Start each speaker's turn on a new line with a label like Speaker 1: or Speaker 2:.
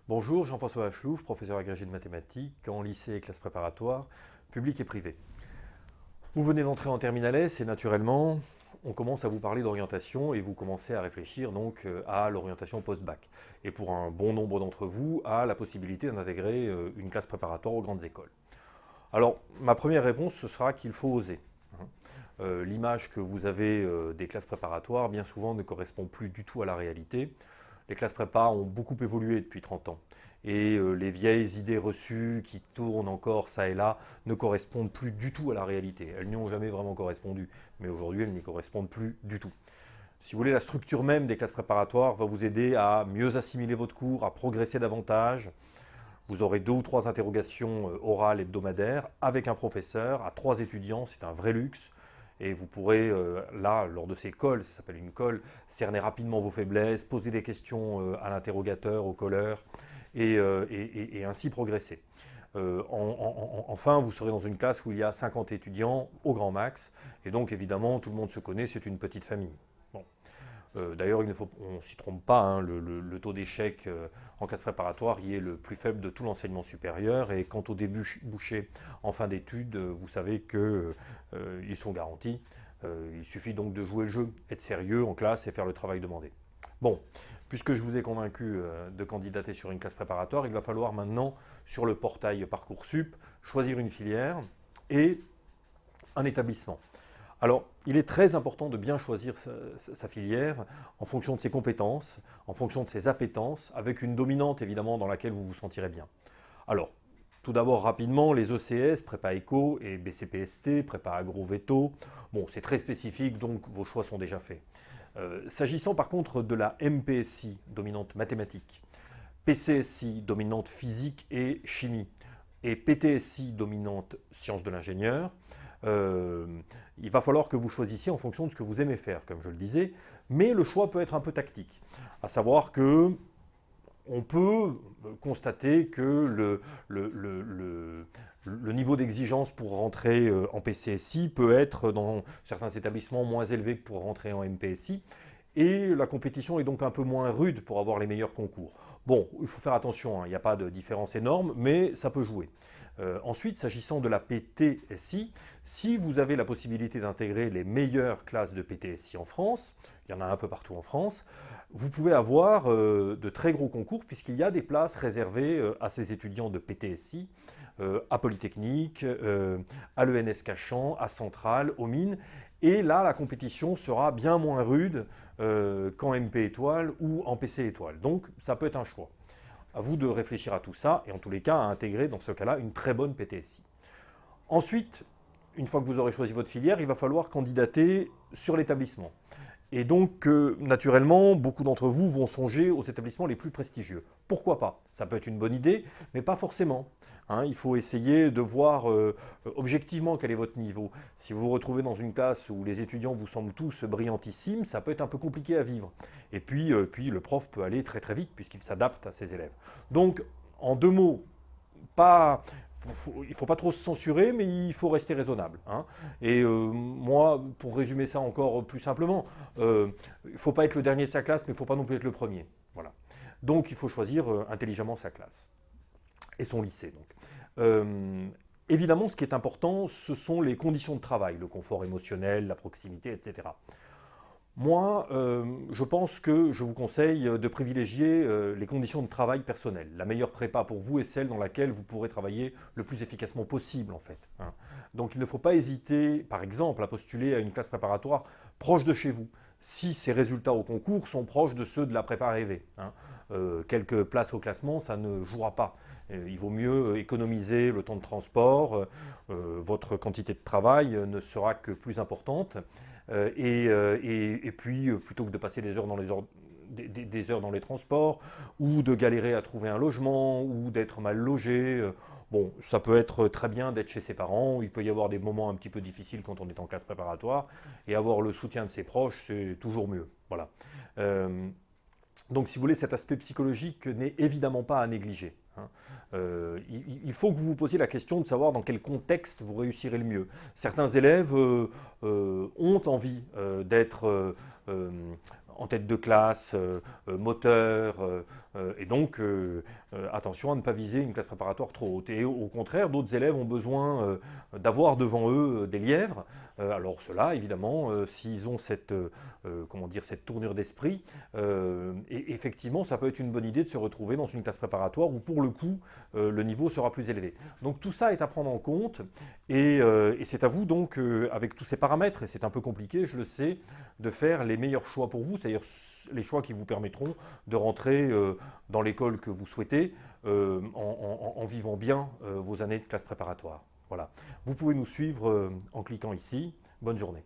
Speaker 1: Bonjour, Jean-François Hachlouf, professeur agrégé de mathématiques en lycée et classe préparatoire, public et privé. Vous venez d'entrer en terminale S et naturellement, on commence à vous parler d'orientation et vous commencez à réfléchir donc à l'orientation post-bac. Et pour un bon nombre d'entre vous, à la possibilité d'intégrer une classe préparatoire aux grandes écoles. Alors, ma première réponse, ce sera qu'il faut oser. L'image que vous avez des classes préparatoires, bien souvent, ne correspond plus du tout à la réalité. Les classes prépa ont beaucoup évolué depuis 30 ans. Et les vieilles idées reçues qui tournent encore ça et là ne correspondent plus du tout à la réalité. Elles n'y ont jamais vraiment correspondu, mais aujourd'hui elles n'y correspondent plus du tout. Si vous voulez, la structure même des classes préparatoires va vous aider à mieux assimiler votre cours, à progresser davantage. Vous aurez 2 ou 3 interrogations orales hebdomadaires avec un professeur, à 3 étudiants, c'est un vrai luxe. Et vous pourrez, là, lors de ces calls, ça s'appelle une colle, cerner rapidement vos faiblesses, poser des questions à l'interrogateur, au colleur, et ainsi progresser. Enfin, vous serez dans une classe où il y a 50 étudiants au grand max, et donc évidemment, tout le monde se connaît, c'est une petite famille. Bon. D'ailleurs, on ne s'y trompe pas, hein, le taux d'échec en classe préparatoire y est le plus faible de tout l'enseignement supérieur. Et quant aux débouchés en fin d'études, vous savez qu'ils sont garantis. Il suffit donc de jouer le jeu, être sérieux en classe et faire le travail demandé. Bon, puisque je vous ai convaincu de candidater sur une classe préparatoire, il va falloir maintenant, sur le portail Parcoursup, choisir une filière et un établissement. Alors, il est très important de bien choisir sa filière en fonction de ses compétences, en fonction de ses appétences, avec une dominante évidemment dans laquelle vous vous sentirez bien. Alors, tout d'abord rapidement, les ECS, prépa éco et BCPST, prépa agro-veto, bon, c'est très spécifique, donc vos choix sont déjà faits. S'agissant par contre de la MPSI, dominante mathématiques, PCSI, dominante physique et chimie, et PTSI, dominante sciences de l'ingénieur, il va falloir que vous choisissiez en fonction de ce que vous aimez faire, comme je le disais, mais le choix peut être un peu tactique. À savoir que on peut constater que le niveau d'exigence pour rentrer en PCSI peut être dans certains établissements moins élevé que pour rentrer en MPSI, et la compétition est donc un peu moins rude pour avoir les meilleurs concours. Bon, il faut faire attention, hein, il n'y a pas de différence énorme, mais ça peut jouer. Ensuite, s'agissant de la PTSI, si vous avez la possibilité d'intégrer les meilleures classes de PTSI en France, il y en a un peu partout en France, vous pouvez avoir de très gros concours puisqu'il y a des places réservées à ces étudiants de PTSI, à Polytechnique, à l'ENS Cachan, à Centrale, aux mines. Et là, la compétition sera bien moins rude qu'en MP étoile ou en PC étoile. Donc, ça peut être un choix. À vous de réfléchir à tout ça et en tous les cas à intégrer dans ce cas-là une très bonne PTSI. Ensuite, une fois que vous aurez choisi votre filière, il va falloir candidater sur l'établissement. Et donc, naturellement, beaucoup d'entre vous vont songer aux établissements les plus prestigieux. Pourquoi pas? Ça peut être une bonne idée, mais pas forcément. Hein, il faut essayer de voir objectivement quel est votre niveau. Si vous vous retrouvez dans une classe où les étudiants vous semblent tous brillantissimes, ça peut être un peu compliqué à vivre. Et puis le prof peut aller très très vite puisqu'il s'adapte à ses élèves. Donc, en 2 mots, il ne faut pas trop se censurer, mais il faut rester raisonnable. Hein. Et moi, pour résumer ça encore plus simplement, il ne faut pas être le dernier de sa classe, mais il ne faut pas non plus être le premier. Voilà. Donc il faut choisir intelligemment sa classe et son lycée. Donc. Évidemment, ce qui est important, ce sont les conditions de travail, le confort émotionnel, la proximité, etc. Moi, je pense que je vous conseille de privilégier les conditions de travail personnelles. La meilleure prépa pour vous est celle dans laquelle vous pourrez travailler le plus efficacement possible, en fait. Hein. Donc il ne faut pas hésiter, par exemple, à postuler à une classe préparatoire proche de chez vous, si ses résultats au concours sont proches de ceux de la prépa rêvée. Hein. Quelques places au classement, ça ne jouera pas. Il vaut mieux économiser le temps de transport, votre quantité de travail ne sera que plus importante. Et puis, plutôt que de passer des heures dans les transports, ou de galérer à trouver un logement, ou d'être mal logé, bon, ça peut être très bien d'être chez ses parents. Il peut y avoir des moments un petit peu difficiles quand on est en classe préparatoire, et avoir le soutien de ses proches, c'est toujours mieux. Voilà. Donc, si vous voulez, cet aspect psychologique n'est évidemment pas à négliger. Hein. Il faut que vous vous posiez la question de savoir dans quel contexte vous réussirez le mieux. Certains élèves ont envie d'être en tête de classe, moteur, et donc attention à ne pas viser une classe préparatoire trop haute. Et au contraire, d'autres élèves ont besoin d'avoir devant eux des lièvres. Alors ceux-là, évidemment, s'ils ont comment dire, cette tournure d'esprit, et effectivement, ça peut être une bonne idée de se retrouver dans une classe préparatoire où, pour le coup, le niveau sera plus élevé. Donc tout ça est à prendre en compte, et c'est à vous donc, avec tous ces paramètres, et c'est un peu compliqué, je le sais, de faire les meilleurs choix pour vous, c'est-à-dire les choix qui vous permettront de rentrer dans l'école que vous souhaitez en vivant bien vos années de classe préparatoire. Voilà. Vous pouvez nous suivre en cliquant ici. Bonne journée.